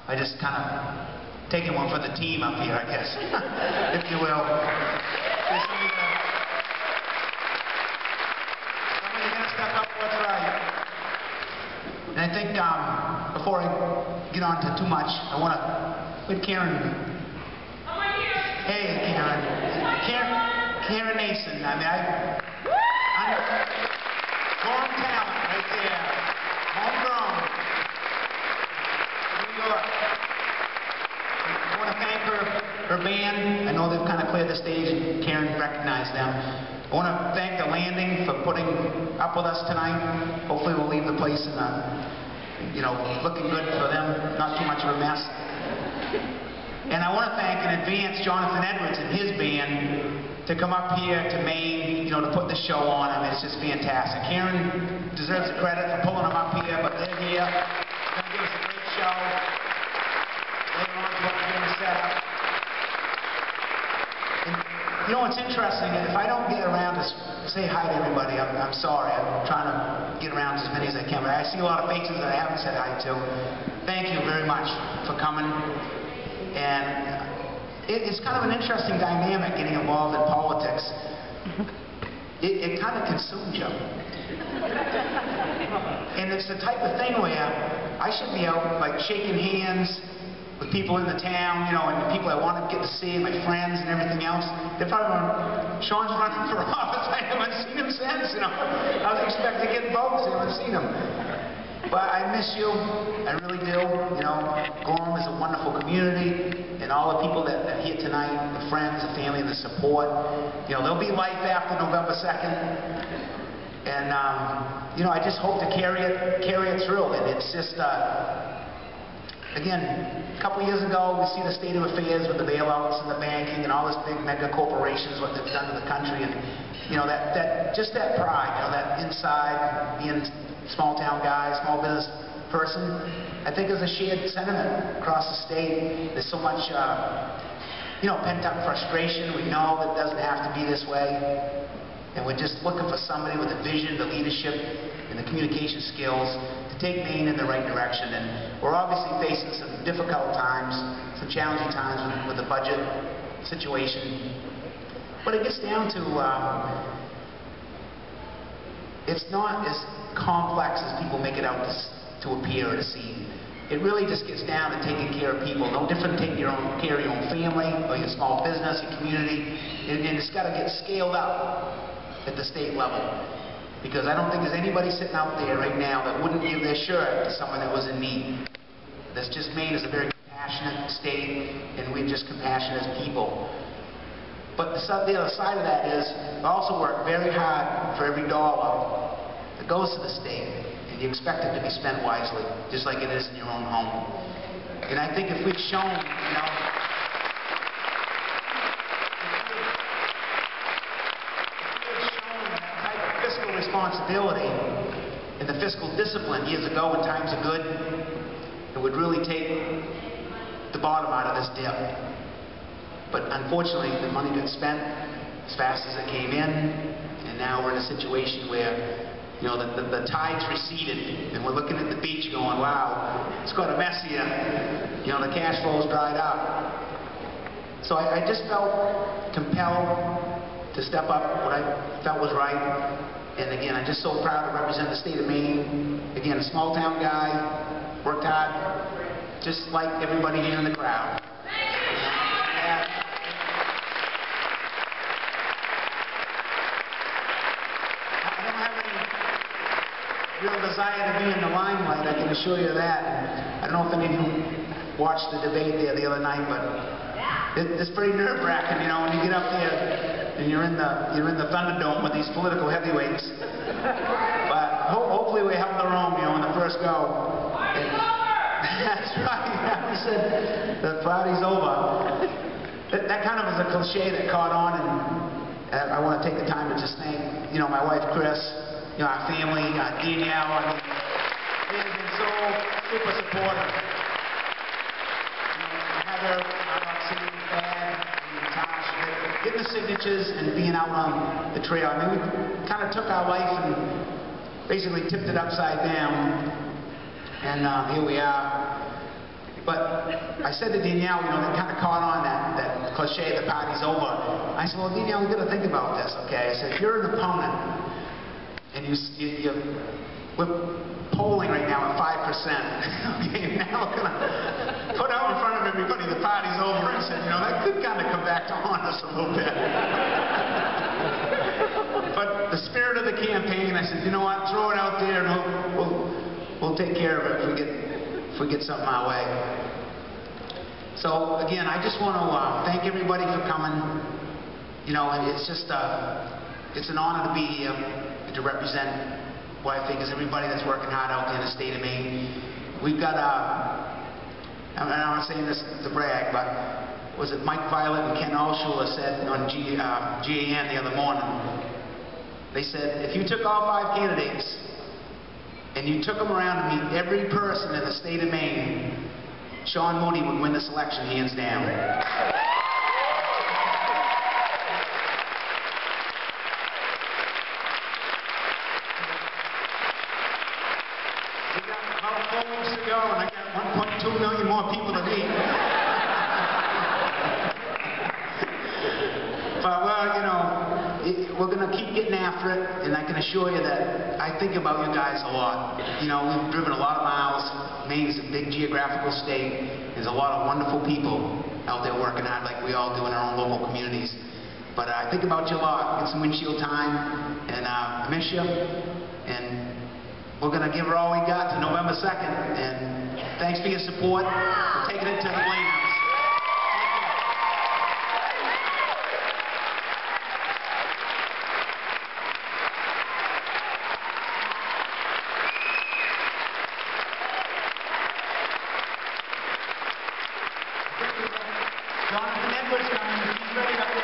I just kind of taking one for the team up here, I guess, if you will. Somebody gonna step up for what's right. And I think before I get on to too much, I want to, with Karen. I'm right here. Hey, Karen Nason. I mean, I'm born talent right there, homegrown, New York. I want to thank her band. I know they've kind of cleared the stage, and Karen recognized them. I want to thank the Landing for putting up with us tonight. Hopefully we'll leave the place in looking good for them, not too much of a mess. And I want to thank in advance Jonathan Edwards and his band to come up here to Maine, to put the show on. I mean, it's just fantastic. Karen deserves the credit for pulling them up here, but they're here. They're going to give us a great show. Later on, what we're going to set up. And, what's interesting, if I don't get around to say hi to everybody, I'm sorry. I'm trying to get around to as many as I can, but I see a lot of faces that I haven't said hi to. Thank you very much for coming. And it's kind of an interesting dynamic getting involved in politics. It kind of consumes you. And it's the type of thing where I should be out like shaking hands with people in the town, and the people I want to get to see, my friends and everything else. They're probably going, Shawn's running for office. I haven't seen him since, I was expecting to get votes. I haven't seen him. But I miss you. I really do. Gorham is a wonderful community, and all the people that are here tonight, the friends, the family, and the support. There'll be life after November 2nd. And, I just hope to carry it through. And it's just, again, a couple years ago, we see the state of affairs with the bailouts and the banking and all these big mega corporations, what they've done to the country. And, just that pride, that inside, being small town guy, small business person, I think is a shared sentiment across the state. There's so much, pent up frustration. We know that it doesn't have to be this way. And we're just looking for somebody with the vision, the leadership, and the communication skills to take Maine in the right direction. And we're obviously facing some difficult times, some challenging times with the budget situation. But it gets down to, it's not as complex as people make it out to appear or to seem. It really just gets down to taking care of people. No different than taking care of your own family or your small business, your community. And it's got to get scaled up at the state level. Because I don't think there's anybody sitting out there right now that wouldn't give their shirt to someone that was in need. That's just Maine is a very compassionate state, and we're just compassionate as people. But the other side of that is, we also work very hard for every dollar that goes to the state, and you expect it to be spent wisely, just like it is in your own home. And I think if we've shown, fiscal responsibility and the fiscal discipline years ago when times are good, it would really take the bottom out of this dip. But unfortunately, the money got spent as fast as it came in, and now we're in a situation where the tide's receded, and we're looking at the beach going, wow, it's got a mess here. The cash flow's dried up. So I just felt compelled to step up what I felt was right. And again, I'm just so proud to represent the state of Maine. Again, a small town guy, worked hard, just like everybody here in the crowd. I don't have any real desire to be in the limelight, I can assure you that. I don't know if any of you watched the debate there the other night, but it's pretty nerve-wracking, when you get up there and you're in the Thunderdome with these political heavyweights. But hopefully we have the room, in the first go. That's right. We said the party's over. That kind of is a cliche that caught on, and I want to take the time to just thank, my wife Chris, our family, Danielle. They've been so super supportive. Heather, getting the signatures and being out on the trail. I mean, we kind of took our life and basically tipped it upside down, and here we are. But I said to Danielle, you know, that kind of caught on that cliche, the party's over. I said, well, Danielle, we've got to think about this, okay? I said, if you're an opponent and we're polling right now at 5%, okay, now we're going to put out in front of everybody the party's over. I said, you know, that could kind of come back to haunt us a little bit. But the spirit of the campaign, I said, you know what, throw it out there and we'll take care of it if we get something our way. So again, I just want to thank everybody for coming. You know, it's just it's an honor to be here to represent what I think is everybody that's working hard out there in the state of Maine. We've got and I'm not saying this to brag, but was it Mike Violet and Ken Alschuler said on GAN the other morning? They said, if you took all 5 candidates and you took them around to meet every person in the state of Maine, Shawn Moody would win this election hands down. We got about 4 weeks to go, and I got 1.2 million more people to meet. But, well, you know, we're going to keep getting after it, and I can assure you that I think about you guys a lot. You know, we've driven a lot of miles. Maine is a big geographical state. There's a lot of wonderful people out there working hard like we all do in our own local communities. But I think about you a lot. Get some windshield time, and I miss you. And we're going to give her all we got to November 2nd. And thanks for your support. We're taking it to the Blaine House. Jonathan Edwards coming. He's ready to